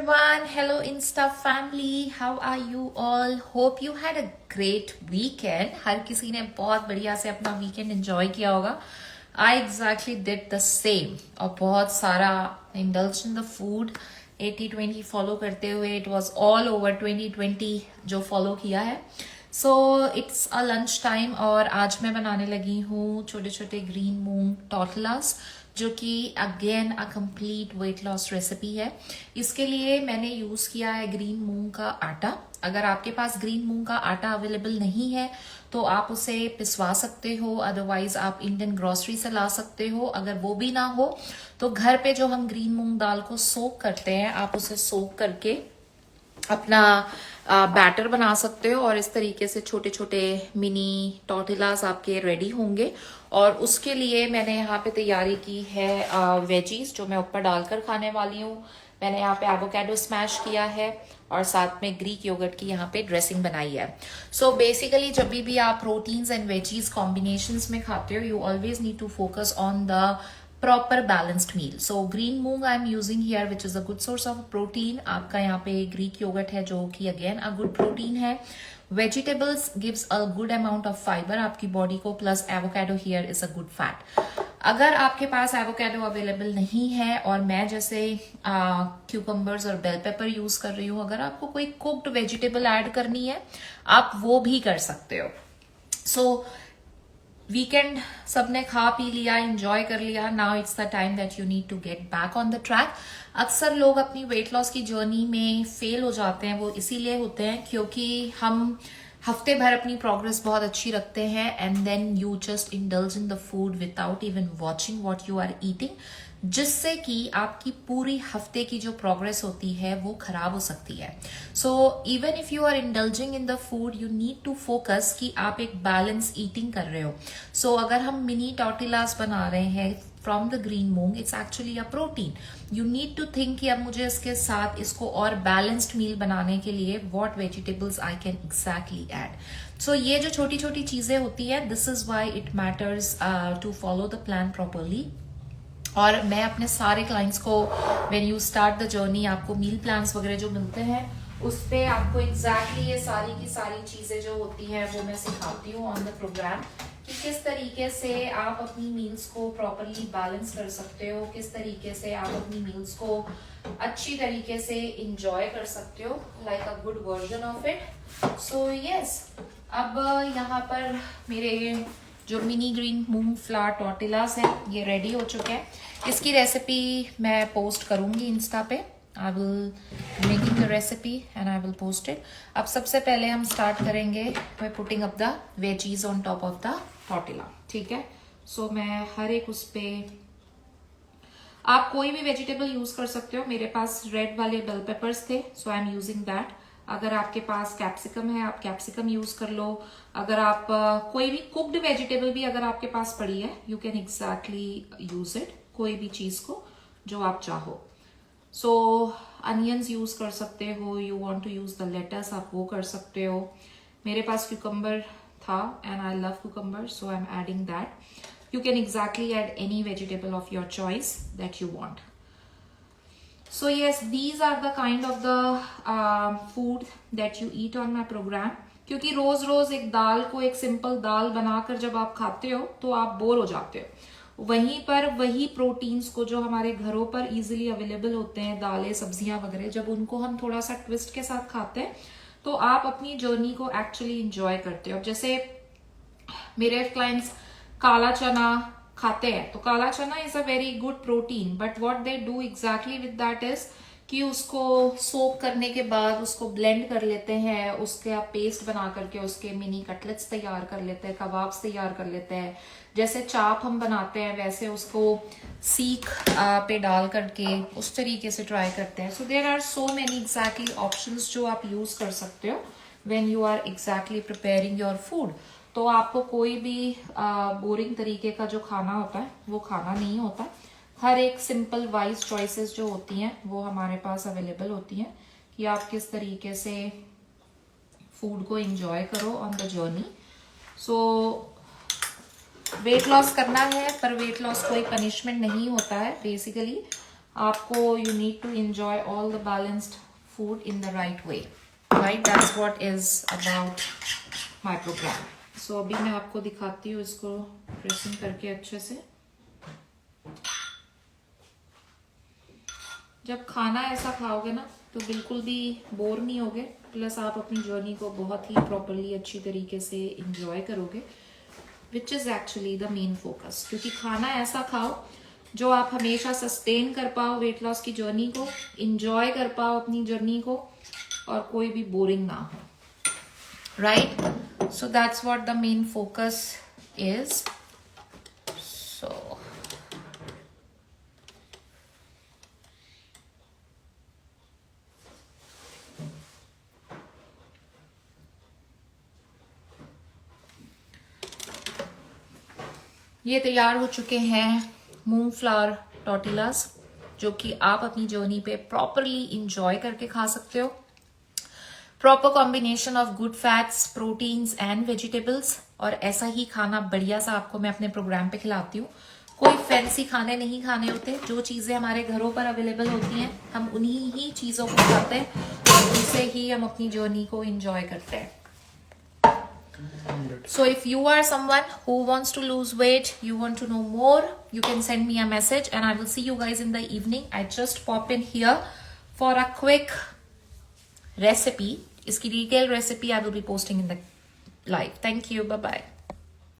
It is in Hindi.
everyone. Hello Insta family. How are you all? Hope you had a great weekend. हर किसी ने बहुत बढ़िया से अपना वीकेंड एंजॉय किया होगा. I exactly did the same. और बहुत सारा indulged in the food. 80-20 follow करते हुए it was all over 2020 जो फॉलो किया है. So it's a lunch time और आज मैं बनाने लगी हूँ छोटे छोटे ग्रीन मूंग टॉटलास, जो कि again a complete weight loss recipe है. इसके लिए मैंने यूज किया है ग्रीन मूंग का आटा. अगर आपके पास ग्रीन मूंग का आटा अवेलेबल नहीं है तो आप उसे पिसवा सकते हो, अदरवाइज आप इंडियन ग्रोसरी से ला सकते हो. अगर वो भी ना हो तो घर पे जो हम ग्रीन मूंग दाल को सोक करते हैं, आप उसे सोक करके अपना बैटर बना सकते हो और इस तरीके से छोटे छोटे मिनी टॉर्टिलास आपके रेडी होंगे. और उसके लिए मैंने यहाँ पे तैयारी की है वेजीज जो मैं ऊपर डालकर खाने वाली हूँ. मैंने यहाँ पे एवोकाडो स्मैश किया है और साथ में ग्रीक योगर्ट की यहाँ पे ड्रेसिंग बनाई है. सो बेसिकली जब भी आप प्रोटीन्स एंड वेजीज कॉम्बिनेशंस में खाते हो, you always need to focus on the proper balanced meal. So green moong I am using here, which is a good source of protein. आपका यहाँ पे Greek yogurt है जो कि again a good protein है. Vegetables gives a good amount of fiber आपकी body को, plus avocado here is a good fat. अगर आपके पास एवोकाडो अवेलेबल नहीं है और मैं जैसे क्यूकम्बर्स और बेल पेपर यूज कर रही हूँ, अगर आपको कोई कुक्ड वेजिटेबल ऐड करनी है आप वो भी कर सकते हो. सो वीकेंड सबने खा पी लिया, एंजॉय कर लिया. Now it's the time that you need to get back on the track. अक्सर लोग अपनी वेट लॉस की जर्नी में फेल हो जाते हैं. वो इसीलिए होते हैं क्योंकि हम हफ्ते भर अपनी प्रोग्रेस बहुत अच्छी रखते हैं and then you just indulge in the food without even watching what you are eating, जिससे कि आपकी पूरी हफ्ते की जो प्रोग्रेस होती है वो खराब हो सकती है. So even if you are indulging in the food, you need to focus कि आप एक बैलेंस ईटिंग कर रहे हो. सो अगर हम मिनी टॉर्टिलास बना रहे हैं from the green moong, it's actually a protein. You need to think कि अब मुझे इसके साथ इसको और बैलेंस्ड मील बनाने के लिए what vegetables I can exactly add. So ये जो छोटी छोटी चीजें होती है, this is why it matters to follow the plan properly. और मैं अपने सारे क्लाइंट्स को when you start the journey, आपको मील प्लान्स वगैरह जो मिलते हैं उस पे आपको एग्जैक्टली ये सारी की सारी चीजें जो होती हैं वो मैं सिखाती हूँ ऑन द प्रोग्राम, कि किस तरीके से आप अपनी मील्स को प्रॉपरली बैलेंस कर सकते हो, किस तरीके से आप अपनी मील्स को अच्छी तरीके से इंजॉय कर सकते हो, like a good version of it. So yes, अब यहाँ पर मेरे जो मिनी ग्रीन मूंग फ्लावर टॉर्टिलास है ये रेडी हो चुके हैं. इसकी रेसिपी मैं पोस्ट करूंगी इंस्टा पे. I will making the recipe and I will post it. अब सबसे पहले हम स्टार्ट करेंगे by putting up the veggies on top of the tortilla. ठीक है. सो मैं हर एक उस पे, आप कोई भी वेजिटेबल यूज कर सकते हो. मेरे पास रेड वाले बेल पेपर्स थे, सो आई एम यूजिंग दैट. अगर आपके पास कैप्सिकम है आप कैप्सिकम यूज कर लो. अगर आप कोई भी कुक्ड वेजिटेबल भी अगर आपके पास पड़ी है, you can exactly use it, कोई भी चीज को जो आप चाहो. सो अनियंस यूज कर सकते हो, you want to use the lettuce, आप वो कर सकते हो. मेरे पास क्यूकम्बर था and I love cucumber, so I am adding that. You can exactly add any vegetable of your choice that you want. So yes, these are the kind of the food that you eat on my program. क्योंकि रोज रोज एक दाल को, एक सिंपल दाल बनाकर जब आप खाते हो तो आप बोर हो जाते हो. वहीं पर वही प्रोटीन्स को जो हमारे घरों पर इजीली अवेलेबल होते हैं, दालें सब्जियां वगैरह, जब उनको हम थोड़ा सा ट्विस्ट के साथ खाते हैं तो आप अपनी जर्नी को एक्चुअली इंजॉय करते हो. जैसे मेरे क्लाइंट्स काला चना खाते हैं, तो काला चना is a very good protein, but what they do exactly with that is कि उसको सोक करने के बाद उसको ब्लेंड कर लेते हैं, उसके आप पेस्ट बना करके उसके मिनी कटलेट्स तैयार कर लेते हैं, कबाब्स तैयार कर लेते हैं. जैसे चाप हम बनाते हैं वैसे उसको सीख पे डाल करके उस तरीके से ट्राई करते हैं. So there are so many exactly options जो आप यूज कर सकते हो when you are exactly preparing your food. तो आपको कोई भी बोरिंग तरीके का जो खाना होता है वो खाना नहीं होता. हर एक सिंपल वाइज चॉइसेस जो होती हैं वो हमारे पास अवेलेबल होती हैं कि आप किस तरीके से फूड को एंजॉय करो on the journey. So weight loss करना है, पर वेट लॉस कोई पनिशमेंट नहीं होता है. बेसिकली आपको you need to enjoy all the balanced food in the right way, right? That's what is about my program. So अभी मैं आपको दिखाती हूँ इसको ड्रेसिंग करके अच्छे से. जब खाना ऐसा खाओगे ना तो बिल्कुल भी बोर नहीं होगे, प्लस आप अपनी जर्नी को बहुत ही प्रॉपरली अच्छी तरीके से इंजॉय करोगे, which is actually the main focus. क्योंकि खाना ऐसा खाओ जो आप हमेशा सस्टेन कर पाओ वेट लॉस की जर्नी को, इंजॉय कर पाओ अपनी जर्नी को, और कोई भी बोरिंग ना हो, right? So that's what the main focus is. So ये तैयार हो चुके हैं मूंग फ्लावर टॉर्टिलास, जो कि आप अपनी जर्नी पे प्रॉपरली इंजॉय करके खा सकते हो. Proper combination of good fats, proteins and vegetables. और ऐसा ही खाना बढ़िया सा आपको मैं अपने प्रोग्राम पे खिलाती हूँ. कोई फैंसी खाने नहीं खाने होते. जो चीजें हमारे घरों पर अवेलेबल होती हैं हम उन्हीं ही चीजों को खाते हैं और उनसे ही हम अपनी जर्नी को इंजॉय करते हैं. So if you are someone who wants to lose weight, you want to know more, you can send me a message and I will see you guys in the evening. I just pop in here for a quick recipe. Iski detailed recipe I will be posting in the live. Thank you. Bye bye.